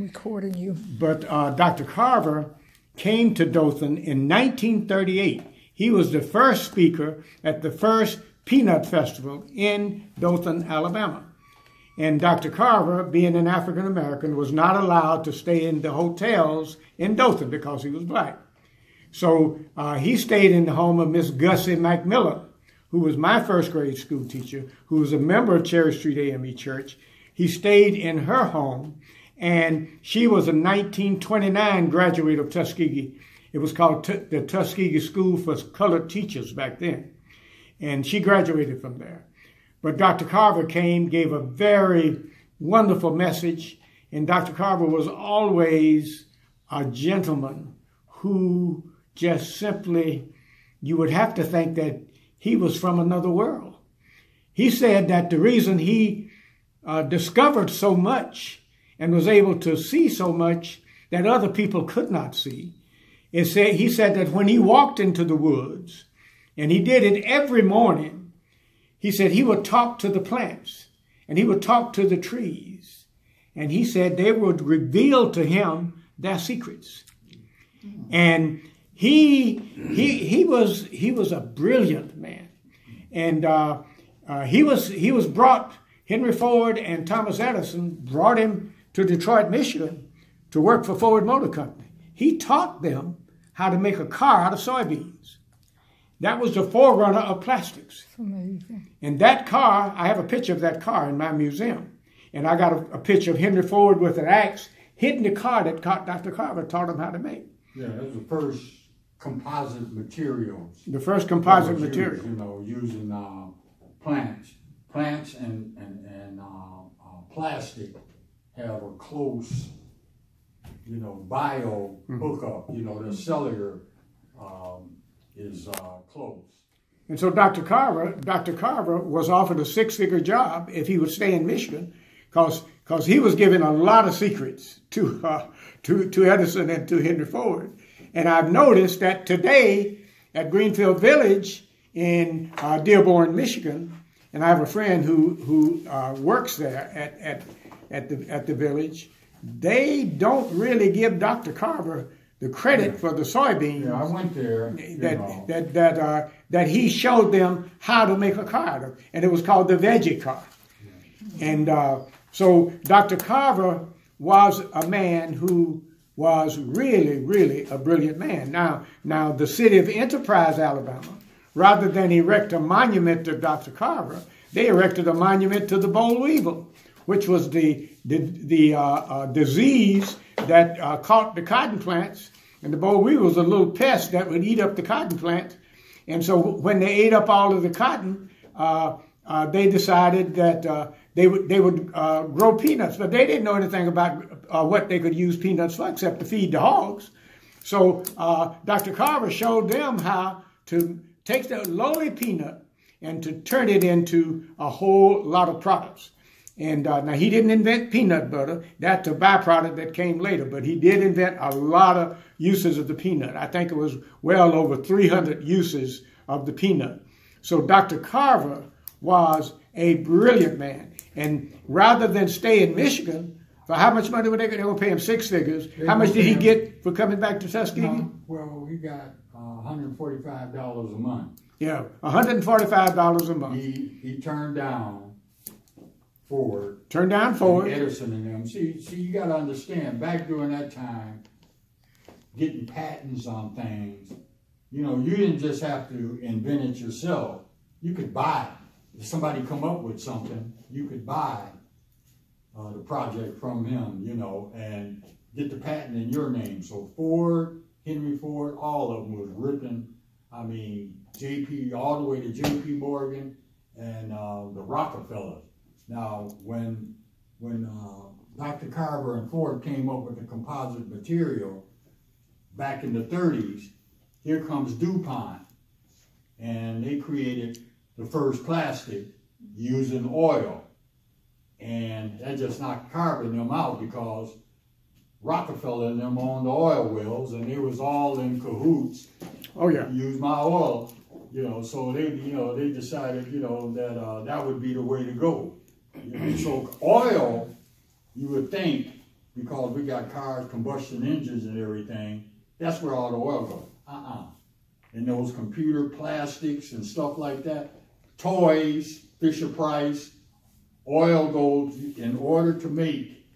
recording you. But Dr. Carver came to Dothan in 1938. He was the first speaker at the first Peanut Festival in Dothan, Alabama. And Dr. Carver, being an African American, was not allowed to stay in the hotels in Dothan because he was black. So he stayed in the home of Miss Gussie McMillan, who was my first grade school teacher, who was a member of Cherry Street AME Church. He stayed in her home, and she was a 1929 graduate of Tuskegee. It was called the Tuskegee School for Colored Teachers back then. And she graduated from there. But Dr. Carver came, gave a very wonderful message, and Dr. Carver was always a gentleman who just simply, you would have to think that he was from another world. He said that the reason he discovered so much and was able to see so much that other people could not see, he said that when he walked into the woods, and he did it every morning, he said he would talk to the plants and he would talk to the trees. And he said they would reveal to him their secrets. And he was a brilliant man. And he was brought, Henry Ford and Thomas Edison brought him to Detroit, Michigan to work for Ford Motor Company. He taught them how to make a car out of soybeans. That was the forerunner of plastics. Amazing. And that car, I have a picture of that car in my museum. And I got a picture of Henry Ford with an axe hitting the car that Dr. Carver taught him how to make. Yeah, that was the first composite materials. The first composite material. Using plants and plastic have a close, bio hookup. The cellular is close. And so Dr. Carver was offered a six-figure job if he would stay in Michigan, because he was giving a lot of secrets to Edison and to Henry Ford. And I've noticed that today at Greenfield Village in Dearborn, Michigan, and I have a friend who works there at the village, they don't really give Dr. Carver the credit for the soybeans. Yeah, I went there. That he showed them how to make a car, and it was called the veggie car. Yeah. And so Dr. Carver was a man who was really, really a brilliant man. Now the city of Enterprise, Alabama, rather than erect a monument to Dr. Carver, they erected a monument to the boll weevil, which was the disease that caught the cotton plants. And the boll weevil was a little pest that would eat up the cotton plants. And so when they ate up all of the cotton, they decided that they would grow peanuts. But they didn't know anything about what they could use peanuts for except to feed the hogs. So Dr. Carver showed them how to take the lowly peanut and to turn it into a whole lot of products. And now he didn't invent peanut butter. That's a byproduct that came later. But he did invent a lot of uses of the peanut. I think it was well over 300 uses of the peanut. So Dr. Carver was a brilliant man. And rather than stay in Michigan, for how much money were they going to pay him? Six figures. How much did he get for coming back to Tuskegee? Well, he got $145 a month. Yeah, $145 a month. He turned down Ford. Turned down Ford. And Edison and them. See, you got to understand, back during that time, getting patents on things, you didn't just have to invent it yourself. You could buy it. If somebody come up with something, you could buy the project from him, and get the patent in your name. So Ford, Henry Ford, all of them was written. I mean, all the way to J.P. Morgan and the Rockefeller. Now, when Dr. Carver and Ford came up with the composite material back in the 30s, here comes DuPont, and they created the first plastic using oil. And that just knocked Carver and them out because Rockefeller and them owned the oil wells, and they was all in cahoots. Oh yeah. Use my oil, so they decided, that that would be the way to go. So oil, you would think, because we got cars, combustion engines and everything. That's where all the oil goes. And those computer plastics and stuff like that, toys, Fisher-Price, oil goes, in order to make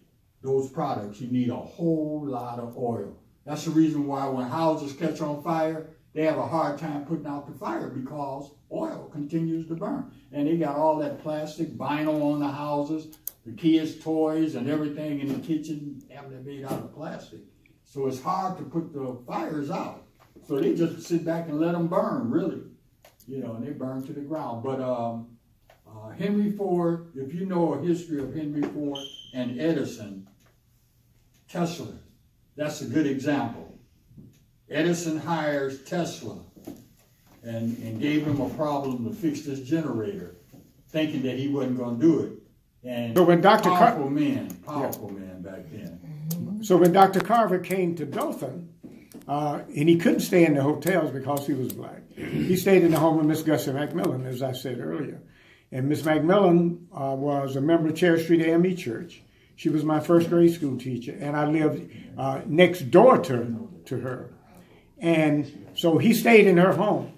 those products, you need a whole lot of oil. That's the reason why when houses catch on fire, they have a hard time putting out the fire because oil continues to burn. And they got all that plastic, vinyl on the houses, the kids' toys and everything in the kitchen having to be made out of plastic. So it's hard to put the fires out. So they just sit back and let them burn, really. You know, and they burn to the ground. But Henry Ford, if you know a history of Henry Ford and Edison, Tesla, that's a good example. Edison hires Tesla and gave him a problem to fix this generator, thinking that he wasn't going to do it. And so when powerful men back then. So when Dr. Carver came to Dothan, and he couldn't stay in the hotels because he was black, he stayed in the home of Miss Gussie McMillan, as I said earlier. And Miss McMillan was a member of Cherry Street AME Church. She was my first grade school teacher, and I lived next door to her. And so he stayed in her home.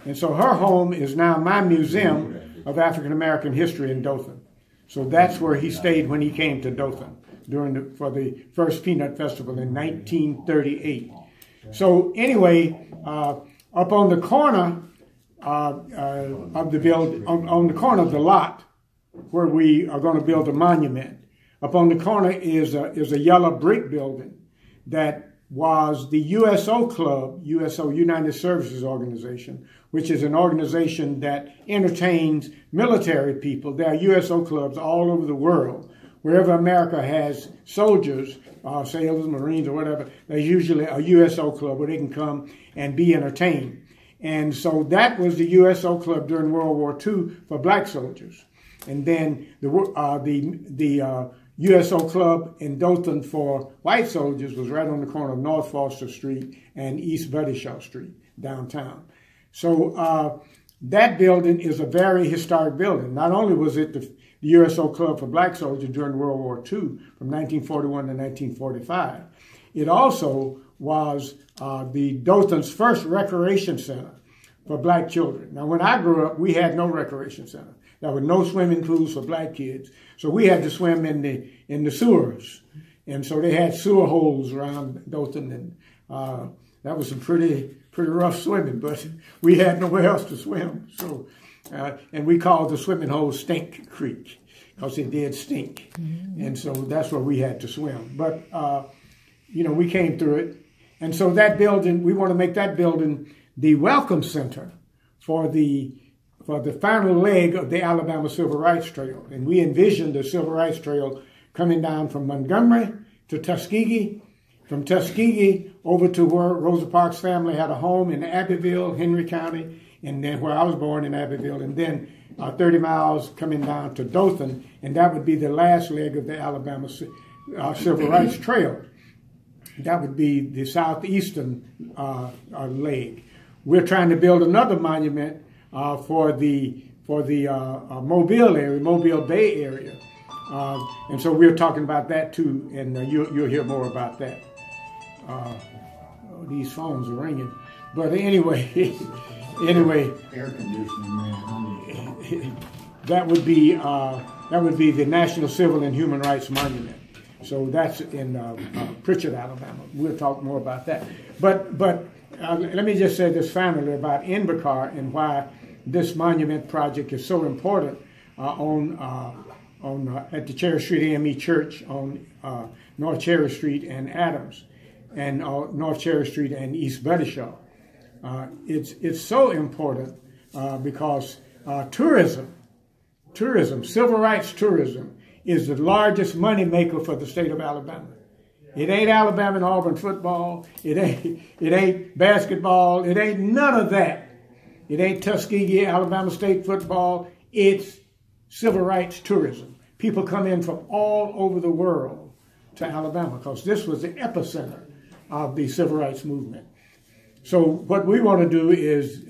And so her home is now my museum of African American history in Dothan. So that's where he stayed when he came to Dothan for the first Peanut Festival in 1938. So anyway, up on the corner of the on the corner of the lot where we are going to build a monument, up on the corner is a yellow brick building that was the USO Club, USO, United Services Organization, which is an organization that entertains military people. There are USO clubs all over the world. Wherever America has soldiers, sailors, Marines, or whatever, there's usually a USO club where they can come and be entertained. And so that was the USO Club during World War II for black soldiers. And then the USO Club in Dothan for white soldiers was right on the corner of North Foster Street and East Buddy-Shaw Street, downtown. So that building is a very historic building. Not only was it the USO Club for black soldiers during World War II from 1941 to 1945, it also was the Dothan's first recreation center for black children. Now, when I grew up, we had no recreation center. There were no swimming pools for black kids, so we had to swim in the sewers, and so they had sewer holes around Dothan, and that was some pretty rough swimming. But we had nowhere else to swim, so and we called the swimming hole Stink Creek because it did stink, and so that's where we had to swim. But you know, we came through it, and so that building, we want to make that building the welcome center for the final leg of the Alabama Civil Rights Trail. And we envisioned the Civil Rights Trail coming down from Montgomery to Tuskegee, from Tuskegee over to where Rosa Parks' family had a home in Abbeville, Henry County, and then where I was born in Abbeville, and then 30 miles coming down to Dothan, and that would be the last leg of the Alabama Civil Rights Trail. That would be the southeastern leg. We're trying to build another monument for the Mobile area, Mobile Bay area, and so we're talking about that too, and you'll hear more about that. These phones are ringing, but anyway, Air conditioning, man. that would be the National Civil and Human Rights Monument. So that's in Pritchard, Alabama. We'll talk more about that. But let me just say this finally about NBCAR and why this monument project is so important at the Cherry Street AME Church on North Cherry Street and Adams, and North Cherry Street and East Buddy-Shaw. It's so important because tourism, civil rights tourism, is the largest money maker for the state of Alabama. It ain't Alabama and Auburn football. It ain't basketball. It ain't none of that. It ain't Tuskegee, Alabama State football. It's civil rights tourism. People come in from all over the world to Alabama because this was the epicenter of the civil rights movement. So what we want to do is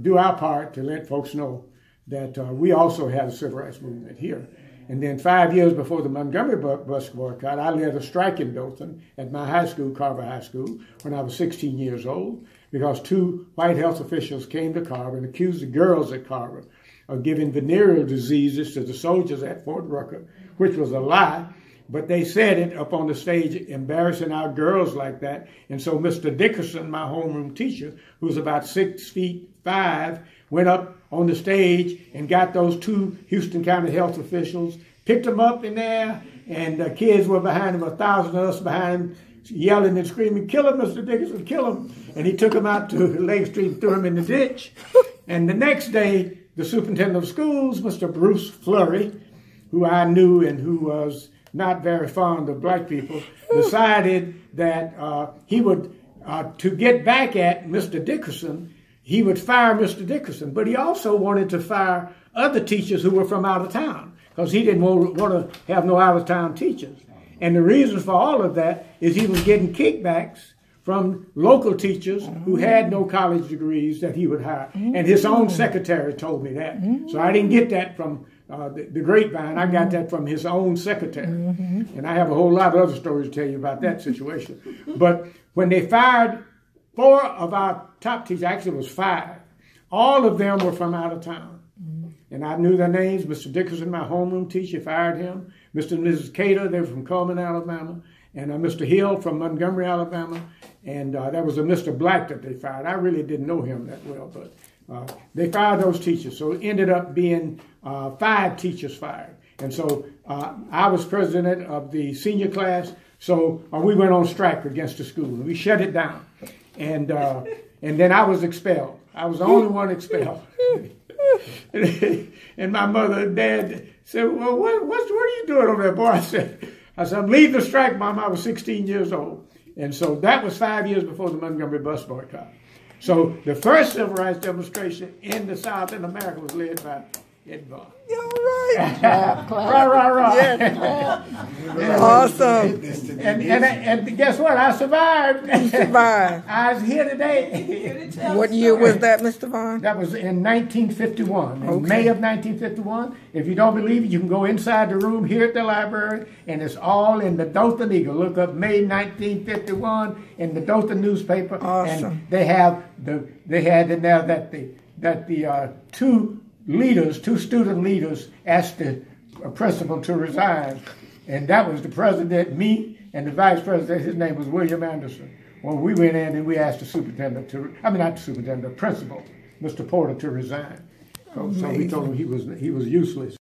do our part to let folks know that we also have a civil rights movement here. And then 5 years before the Montgomery bus boycott, I led a strike in Dothan at my high school, Carver High School, when I was 16 years old, because 2 white health officials came to Carver and accused the girls at Carver of giving venereal diseases to the soldiers at Fort Rucker, which was a lie. But they said it up on the stage, embarrassing our girls like that. And so Mr. Dickerson, my homeroom teacher, who's about 6'5", went up on the stage and got those 2 Houston County health officials, picked them up in there, and the kids were behind him, 1,000 of us behind him, yelling and screaming, "Kill him, Mr. Dickerson, kill him." And he took him out to Lake Street and threw him in the ditch. And the next day, the superintendent of schools, Mr. Bruce Flurry, who I knew and who was not very fond of black people, decided that he would, to get back at Mr. Dickerson, he would fire Mr. Dickerson. But he also wanted to fire other teachers who were from out of town, because he didn't want to have no out-of-town teachers. And the reason for all of that is he was getting kickbacks from local teachers who had no college degrees that he would hire. And his own secretary told me that. So I didn't get that from the grapevine. I got that from his own secretary. And I have a whole lot of other stories to tell you about that situation. But when they fired 4 of our top teachers, actually it was 5, all of them were from out of town. And I knew their names. Mr. Dickerson, my homeroom teacher, fired him. Mr. and Mrs. Cater, they were from Coleman, Alabama. And Mr. Hill from Montgomery, Alabama. And there was a Mr. Black that they fired. I really didn't know him that well, but they fired those teachers. So it ended up being 5 teachers fired. And so I was president of the senior class. So we went on strike against the school. We shut it down. And then I was expelled. I was the only one expelled. And my mother and dad said, "Well, what are you doing over there, boy?" I said, "I'm leading the strike, Mom." I was 16 years old. And so that was 5 years before the Montgomery bus boycott. So the first civil rights demonstration in the South in America was led by Ed Vaughn. All right. Rah. Yes. Awesome. And guess what? I survived. You survived. I was here today. What year was that, Mr. Vaughn? That was in 1951, in May of 1951. If you don't believe it, you can go inside the room here at the library, and it's all in the Dothan Eagle. Look up May 1951 in the Dothan newspaper. Awesome. And they had in there that the 2 student leaders asked the principal to resign. And that was the president, me, and the vice president. His name was William Anderson. Well, we went in and we asked the superintendent the principal, Mr. Porter, to resign. So we told him he was useless.